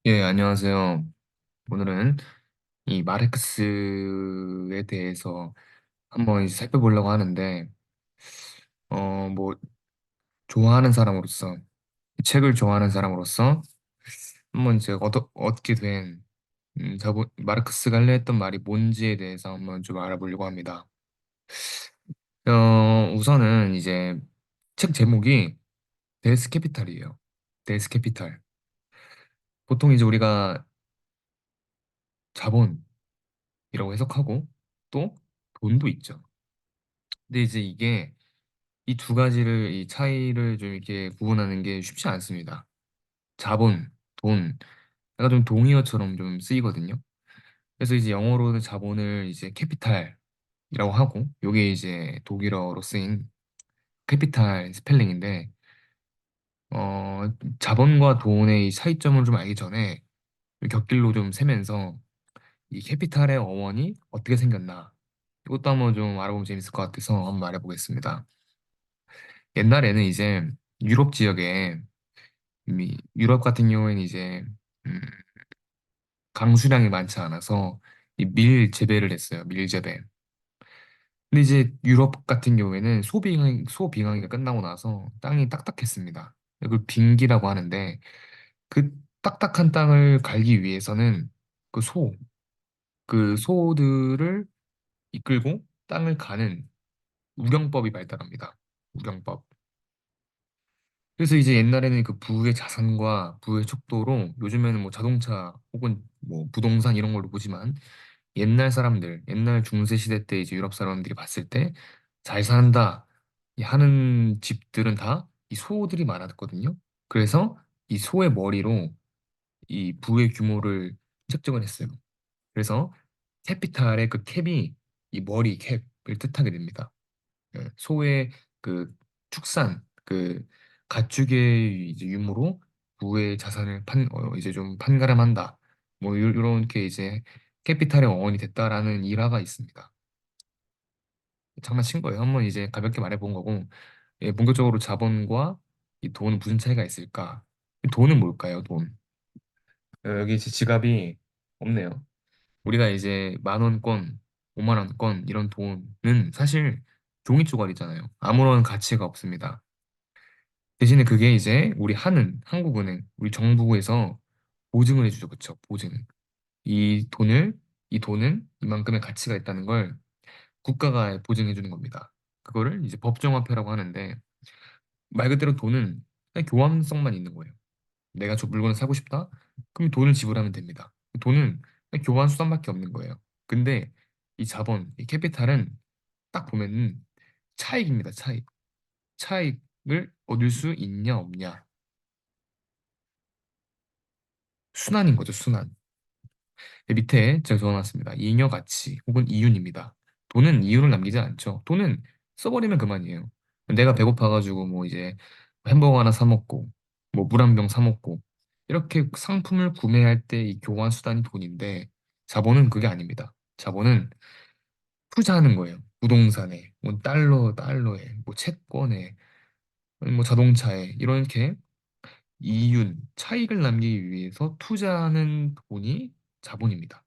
예, 안녕하세요. 오늘은 이 마르크스에 대해서 한번 이제 살펴보려고 하는데, 뭐, 좋아하는 사람으로서, 이 책을 좋아하는 사람으로서, 한번 이제 얻게 된, 마르크스가 하려 했던 말이 뭔지에 대해서 한번 좀 알아보려고 합니다. 우선은 이제 책 제목이 데스 캐피탈이에요. 데스 캐피탈. 보통 이제 우리가 자본이라고 해석하고, 또 돈도 있죠. 근데 이제 이게 이 두 가지를 이 차이를 좀 이렇게 구분하는 게 쉽지 않습니다. 자본, 돈, 약간 좀 동의어처럼 좀 쓰이거든요. 그래서 이제 영어로는 자본을 이제 캐피탈이라고 하고, 요게 이제 독일어로 쓰인 캐피탈 스펠링인데, 자본과 돈의 이 차이점을 좀 알기 전에 곁길로 좀 세면서 이 캐피탈의 어원이 어떻게 생겼나, 이것도 한번 좀 알아보면 재밌을 것 같아서 한번 말해보겠습니다. 옛날에는 이제 유럽 지역에 유럽 같은 경우에는 이제 음, 강수량이 많지 않아서 이 밀 재배를 했어요. 밀 재배. 근데 이제 유럽 같은 경우에는 소빙하기가 끝나고 나서 땅이 딱딱했습니다. 이걸 빙기라고 하는데 그 딱딱한 땅을 갈기 위해서는 그 그 소들을 이끌고 땅을 가는 우경법이 발달합니다. 우경법. 그래서 이제 옛날에는 그 부의 자산과 부의 척도로 요즘에는 뭐 자동차 혹은 뭐 부동산 이런 걸로 보지만 옛날 사람들, 옛날 중세 시대 때 이제 유럽 사람들이 봤을 때 잘 산다 이 하는 집들은 다 이 소들이 많았거든요. 그래서 이 소의 머리로 이 부의 규모를 책정을 했어요. 그래서 캐피탈의 그 캡이 이 머리 캡을 뜻하게 됩니다. 예, 소의 그 축산, 그 가축의 이제 유무로 부의 자산을 이제 좀 판가름한다. 뭐 이렇게 이제 캐피탈의 어원이 됐다라는 일화가 있습니다. 장난친 거예요. 한번 이제 가볍게 말해본 거고, 예, 본격적으로 자본과 이 돈은 무슨 차이가 있을까? 이 돈은 뭘까요? 돈. 여기 제 지갑이 없네요. 우리가 이제 만 원권, 5만 원권 이런 돈은 사실 종이 쪼가리잖아요. 아무런 가치가 없습니다. 대신에 그게 이제 우리 한국은행, 우리 정부에서 보증을 해주죠. 그쵸? 보증. 이 돈을, 이 돈은 이만큼의 가치가 있다는 걸 국가가 보증해 주는 겁니다. 그거를 이제 법정화폐라고 하는데 말 그대로 돈은 그냥 교환성만 있는 거예요. 내가 저 물건을 사고 싶다? 그럼 돈을 지불하면 됩니다. 돈은 그냥 교환 수단밖에 없는 거예요. 근데 이 자본, 이 캐피탈은 딱 보면은 차익입니다. 차익. 차익을 얻을 수 있냐 없냐. 순환인 거죠, 순환. 밑에 제가 적어놨습니다. 잉여 가치 혹은 이윤입니다. 돈은 이윤을 남기지 않죠. 돈은 써버리면 그만이에요. 내가 배고파가지고 뭐 이제 햄버거 하나 사 먹고 뭐 물 한 병 사 먹고 이렇게 상품을 구매할 때 이 교환 수단이 돈인데 자본은 그게 아닙니다. 자본은 투자하는 거예요. 부동산에, 뭐 달러에, 뭐 채권에, 뭐 자동차에 이렇게 이윤, 차익을 남기기 위해서 투자하는 돈이 자본입니다.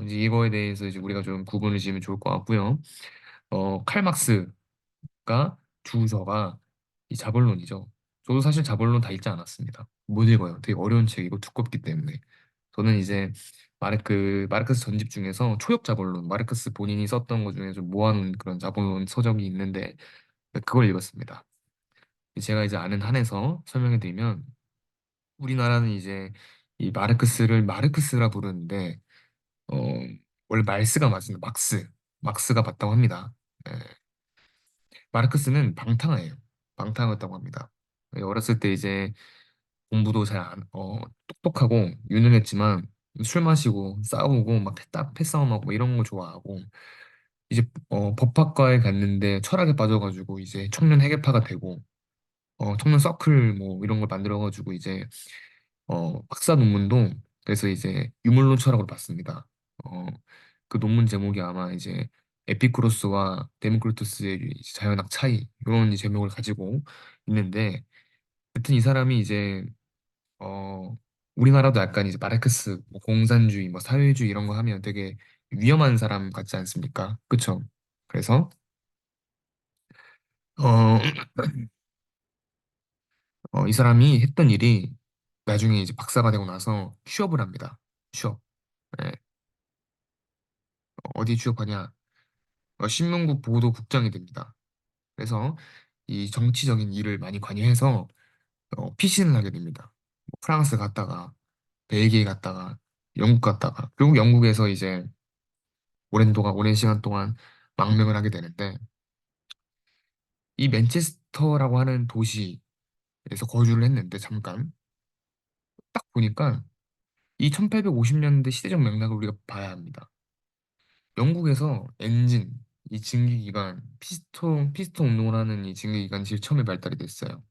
이제 이거에 대해서 이제 우리가 좀 구분을 지으면 좋을 것 같고요. 칼막스가 주저가 이 자본론이죠. 저도 사실 자본론 다 읽지 않았습니다. 못 읽어요. 되게 어려운 책이고 두껍기 때문에. 저는 이제 마르크스 전집 중에서 초역 자본론, 마르크스 본인이 썼던 것 중에서 모아놓은 그런 자본론 서적이 있는데 그걸 읽었습니다. 제가 이제 아는 한에서 설명해 드리면 우리나라는 이제 이 마르크스를 마르크스라 부르는데 어, 원래 말스가 맞습니다. 막스가 맞다고 합니다. 예, 마르크스는 방탕해요. 방탕했다고 합니다. 어렸을 때 이제 공부도 똑똑하고 유능했지만 술 마시고 싸우고 막 패싸움하고 뭐 이런 거 좋아하고 이제 법학과에 갔는데 철학에 빠져가지고 이제 청년 회계파가 되고 청년 서클 뭐 이런 걸 만들어가지고 이제 박사 논문도 그래서 이제 유물론 철학으로 봤습니다. 어, 그 논문 제목이 아마 이제 에피쿠로스와 데모크리투스의 이제 자연학 차이 이런 제목을 가지고 있는데, 여튼 이 사람이 이제 우리나라도 약간 이제 마르크스, 뭐 공산주의, 뭐 사회주의 이런 거 하면 되게 위험한 사람 같지 않습니까? 그쵸? 그래서 어, 이 사람이 했던 일이 나중에 이제 박사가 되고 나서 취업을 합니다. 취업. 예, 어디 취업하냐? 신문국 보도국장이 됩니다. 그래서 이 정치적인 일을 많이 관여해서 피신을 하게 됩니다. 뭐 프랑스 갔다가 벨기에 갔다가 영국 갔다가 결국 영국에서 이제 오랜 시간 동안 망명을 하게 되는데 이 맨체스터라고 하는 도시에서 거주를 했는데 잠깐 딱 보니까 이 1850년대 시대적 맥락을 우리가 봐야 합니다. 영국에서 엔진, 이 증기기관, 피스톤 운동을 하는 이 증기기관이 제일 처음에 발달이 됐어요.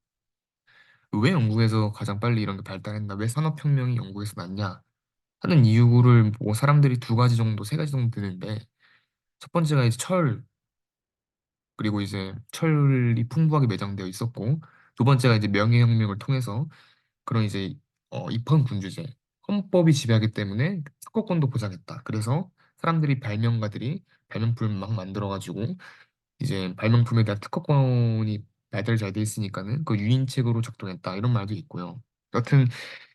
왜 영국에서 가장 빨리 이런 게 발달했나? 왜 산업혁명이 영국에서 났냐? 하는 이유를 뭐 사람들이 두 가지 정도, 세 가지 정도 드는데 첫 번째가 이제 철, 그리고 이제 철이 풍부하게 매장되어 있었고 두 번째가 이제 명예혁명을 통해서 그런 이제 입헌군주제, 헌법이 지배하기 때문에 특허권도 보장했다. 그래서 사람들이 발명가들이 발명품을 막 만들어가지고 이제 발명품에 대한 특허권이 발달 잘 돼 있으니까는 그 유인책으로 작동했다. 이런 말도 있고요. 여튼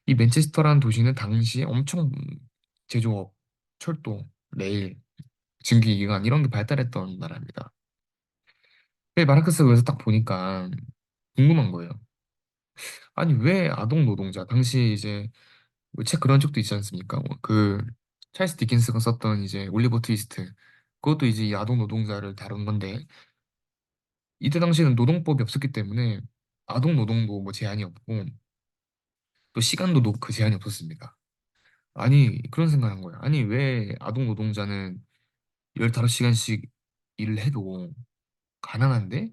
이 맨체스터라는 도시는 당시에 엄청 제조업, 철도, 레일, 증기기관 이런 게 발달했던 나라입니다. 근데 마르크스가 그래서 딱 보니까 궁금한 거예요. 아니 왜 아동 노동자 당시 이제 뭐책 그런 적도 있지 않습니까? 그 찰스 디킨스가 썼던 이제 올리버 트위스트 그것도 이제 이 아동 노동자를 다룬 건데 이때 당시에는 노동법이 없었기 때문에 아동 노동도 뭐 제한이 없고 또 시간도 그 제한이 없었습니다. 아니 그런 생각한 거예요. 아니 왜 아동 노동자는 15시간씩 일을 해도 가난한데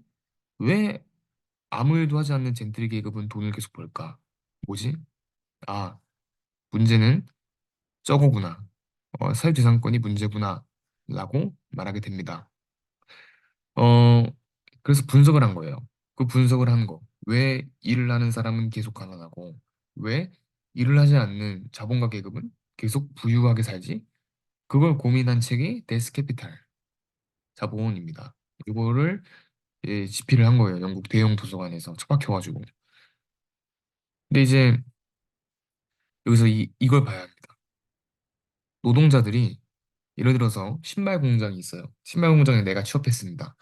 왜 아무 일도 하지 않는 젠틀 계급은 돈을 계속 벌까? 뭐지? 아, 문제는 저거구나. 사회재산권이 문제구나. 라고 말하게 됩니다. 어, 그래서 분석을 한 거예요. 그 분석을 한 거. 왜 일을 하는 사람은 계속 가난하고, 왜 일을 하지 않는 자본가 계급은 계속 부유하게 살지? 그걸 고민한 책이 데스캐피탈, 자본입니다. 이거를 집필을 한 거예요. 영국 대형 도서관에서 처박혀가지고. 근데 이제 여기서 이걸 봐야 합니다. 노동자들이 예를 들어서 신발 공장이 있어요. 신발 공장에 내가 취업했습니다.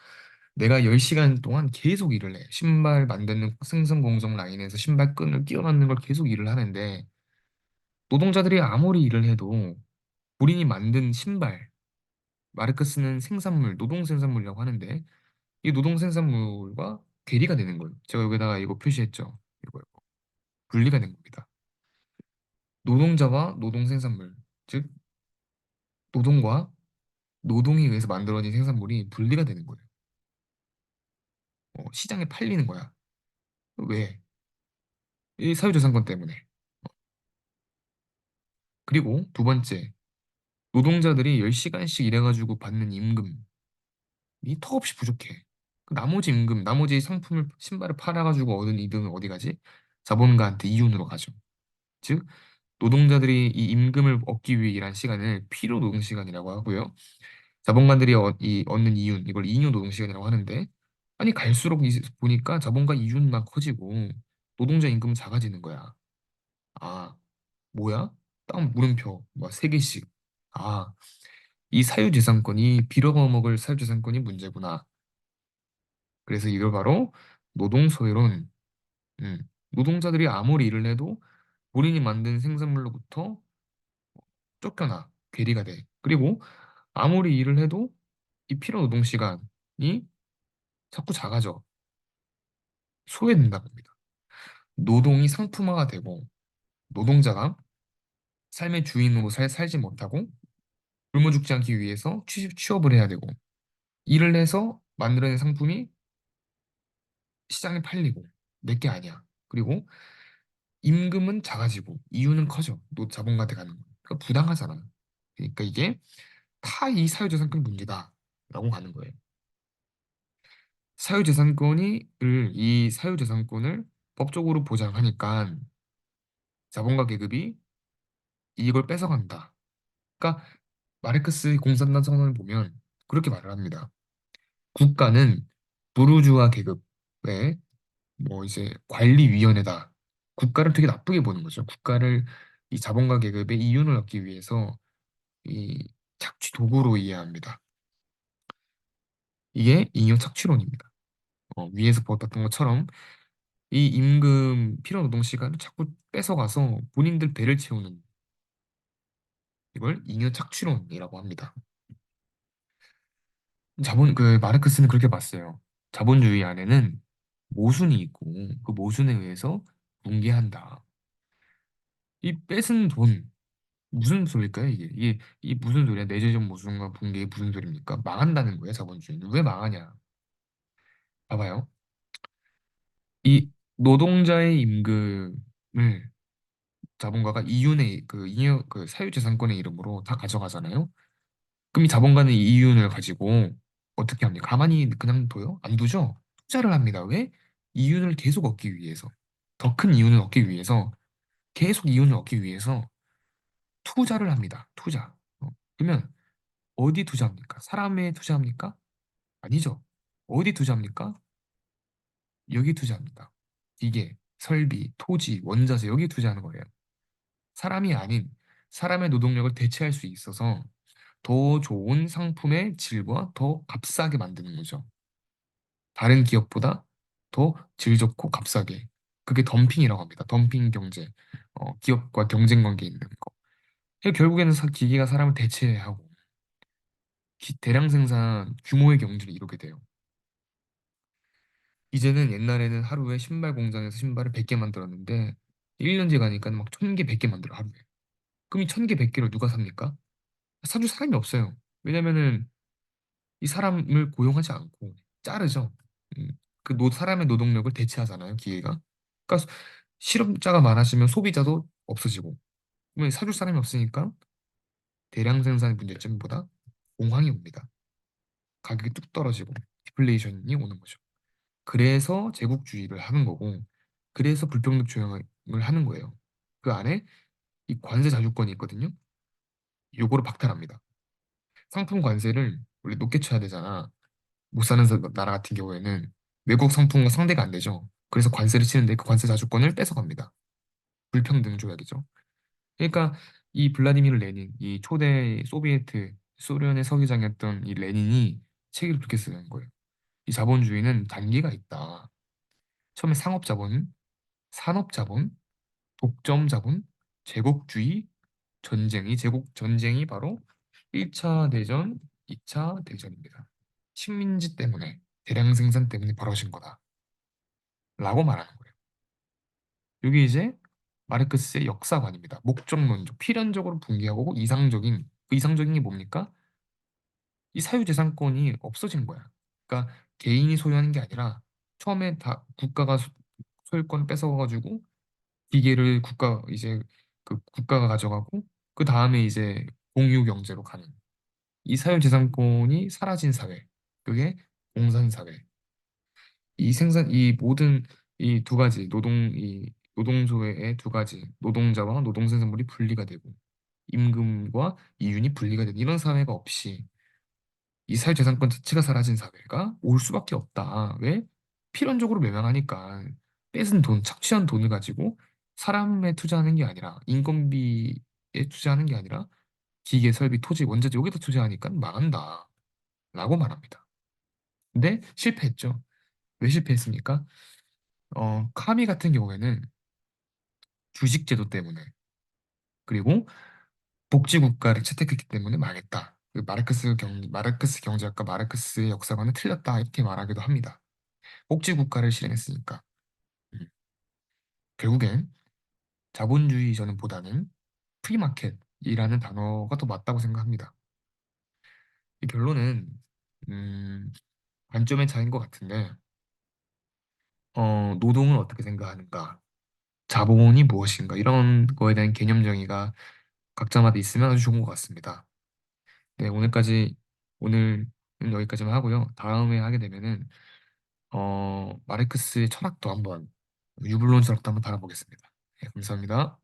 내가 10시간 동안 계속 일을 해. 신발 만드는 생산 공정 라인에서 신발 끈을 끼워 넣는 걸 계속 일을 하는데 노동자들이 아무리 일을 해도 본인이 만든 신발, 마르크스는 생산물, 노동 생산물이라고 하는데 이 노동 생산물과 괴리가 되는 거예요. 제가 여기다가 이거 표시했죠. 이거 분리가 된 겁니다. 노동자와 노동 생산물, 즉 노동과 노동에 의해서 만들어진 생산물이 분리가 되는 거예요. 시장에 팔리는 거야. 왜? 이 사유재산권 때문에. 그리고 두 번째, 노동자들이 10시간씩 일해가지고 받는 임금이 턱없이 부족해. 그 나머지 임금, 나머지 상품을, 신발을 팔아가지고 얻은 이득은 어디 가지? 자본가한테 이윤으로 가죠. 즉, 노동자들이 이 임금을 얻기 위해 일한 시간을 필요 노동 시간이라고 하고요. 자본가들이 얻는 이윤, 이걸 잉여 노동 시간이라고 하는데, 아니, 갈수록 보니까 자본가 이윤만 커지고 노동자 임금은 작아지는 거야. 아, 뭐야? 딱 물음표, 뭐, 세 개씩. 아, 이 사유재산권이 빌어먹을 사유재산권이 문제구나. 그래서 이걸 바로 노동소유론, 노동자들이 아무리 일을 해도 본인이 만든 생산물로부터 쫓겨나, 괴리가 돼. 그리고 아무리 일을 해도 이 필요 노동 시간이 자꾸 작아져, 소외된다고 합니다. 노동이 상품화가 되고 노동자가 삶의 주인으로 살지 못하고 굶어 죽지 않기 위해서 취업을 해야 되고 일을 해서 만들어낸 상품이 시장에 팔리고 내게 아니야. 그리고 임금은 작아지고 이유는 커져. 너 자본가한테 가는 거. 그러니까 부당하잖아. 그러니까 이게 다 이 사유재산권 문제다라고 하는 거예요. 이 사유재산권을 법적으로 보장하니까 자본가 계급이 이걸 뺏어간다. 그러니까 마르크스 공산당 선언을 보면 그렇게 말을 합니다. 국가는 부르주아 계급의 뭐 이제 관리위원회다. 국가를 되게 나쁘게 보는 거죠. 국가를 이 자본가 계급의 이윤을 얻기 위해서 이 착취 도구로 이해합니다. 이게 잉여 착취론입니다. 위에서 보았던 것처럼 이 임금 필요 노동 시간을 자꾸 뺏어가서 본인들 배를 채우는 이걸 잉여 착취론이라고 합니다. 그 마르크스는 그렇게 봤어요. 자본주의 안에는 모순이 있고 그 모순에 의해서 붕괴한다. 이 뺏은 돈 무슨 소리일까요, 이게? 이 무슨 소리야? 내재적 모순과 붕괴의 무슨 소리입니까? 망한다는 거예요, 자본주의는. 왜 망하냐? 봐봐요. 이 노동자의 임금을 자본가가 이윤의 그 잉여 그 사유재산권의 이름으로 다 가져가잖아요. 그럼 이 자본가는 이 이윤을 가지고 어떻게 합니까? 가만히 그냥 둬요? 안 두죠? 투자를 합니다. 왜? 이윤을 계속 얻기 위해서. 더 큰 이윤을 얻기 위해서, 계속 이윤을 얻기 위해서 투자를 합니다. 투자. 그러면 어디 투자합니까? 사람에 투자합니까? 아니죠. 어디 투자합니까? 여기 투자합니다. 기계, 설비, 토지, 원자재 여기 투자하는 거예요. 사람이 아닌 사람의 노동력을 대체할 수 있어서 더 좋은 상품의 질과 더 값싸게 만드는 거죠. 다른 기업보다 더 질 좋고 값싸게. 그게 덤핑이라고 합니다. 덤핑 경제. 기업과 경쟁 관계에 있는 거. 결국에는 기계가 사람을 대체하고 대량 생산 규모의 경제를 이루게 돼요. 이제는 옛날에는 하루에 신발 공장에서 신발을 100개 만들었는데 1년째 가니까 막 1000개, 100개 만들어 하루에. 그럼 이 1000개, 100개를 누가 삽니까? 사줄 사람이 없어요. 왜냐면은 이 사람을 고용하지 않고 자르죠. 음, 사람의 노동력을 대체하잖아요, 기계가. 그러니까 실업자가 많아지면 소비자도 없어지고, 그러면 사줄 사람이 없으니까 대량 생산의 문제점보다 공황이 옵니다. 가격이 뚝 떨어지고 디플레이션이 오는 거죠. 그래서 제국주의를 하는 거고, 그래서 불평등 조정을 하는 거예요. 그 안에 이 관세 자주권이 있거든요. 요거를 박탈합니다. 상품 관세를 원래 높게 쳐야 되잖아. 못 사는 나라 같은 경우에는 외국 상품과 상대가 안 되죠. 그래서 관세를 치는데 그 관세 자주권을 뺏어갑니다. 불평등 조약이죠. 그러니까 이 블라디미르 레닌, 이 초대 소비에트 소련의 서기장이었던 이 레닌이 책을 그렇게 쓰는 거예요. 이 자본주의는 단계가 있다. 처음에 상업자본, 산업자본, 독점자본, 제국주의, 제국 전쟁이 바로 1차 대전, 2차 대전입니다. 식민지 때문에, 대량 생산 때문에 벌어진 거다. 라고 말하는 거예요. 이게 이제 마르크스의 역사관입니다. 목적론적, 필연적으로 붕괴하고 이상적인, 그 이상적인 게 뭡니까? 이 사유재산권이 없어진 거야. 그러니까 개인이 소유하는 게 아니라 처음에 다 국가가 소유권을 뺏어가지고 기계를 그 국가가 가져가고 그 다음에 이제 공유 경제로 가는 이 사유재산권이 사라진 사회. 그게 공산사회. 이 모든 이 두 가지 이 노동조회의 두 가지 노동자와 노동생산물이 분리가 되고 임금과 이윤이 분리가 되는 이런 사회가 없이 이 사회재산권 자체가 사라진 사회가 올 수밖에 없다. 왜? 필연적으로 멸망하니까 뺏은 돈, 착취한 돈을 가지고 사람에 투자하는 게 아니라 인건비에 투자하는 게 아니라 기계, 설비, 토지, 원자재 여기다 투자하니까 망한다. 라고 말합니다. 근데 실패했죠. 왜 실패했습니까? 카미 같은 경우에는 주식제도 때문에 그리고 복지국가를 채택했기 때문에 망했다. 마르크스 경제학과 마르크스의 역사관은 틀렸다 이렇게 말하기도 합니다. 복지국가를 실행했으니까 음, 결국엔 자본주의 저는보다는 프리마켓이라는 단어가 더 맞다고 생각합니다. 이 결론은 음, 관점의 차이인 것 같은데 노동을 어떻게 생각하는가, 자본이 무엇인가 이런 거에 대한 개념 정의가 각자마다 있으면 아주 좋은 것 같습니다. 네, 오늘은 여기까지만 하고요. 다음에 하게 되면은 마르크스의 철학도 한번 유불론 철학도 한번 다뤄보겠습니다. 네, 감사합니다.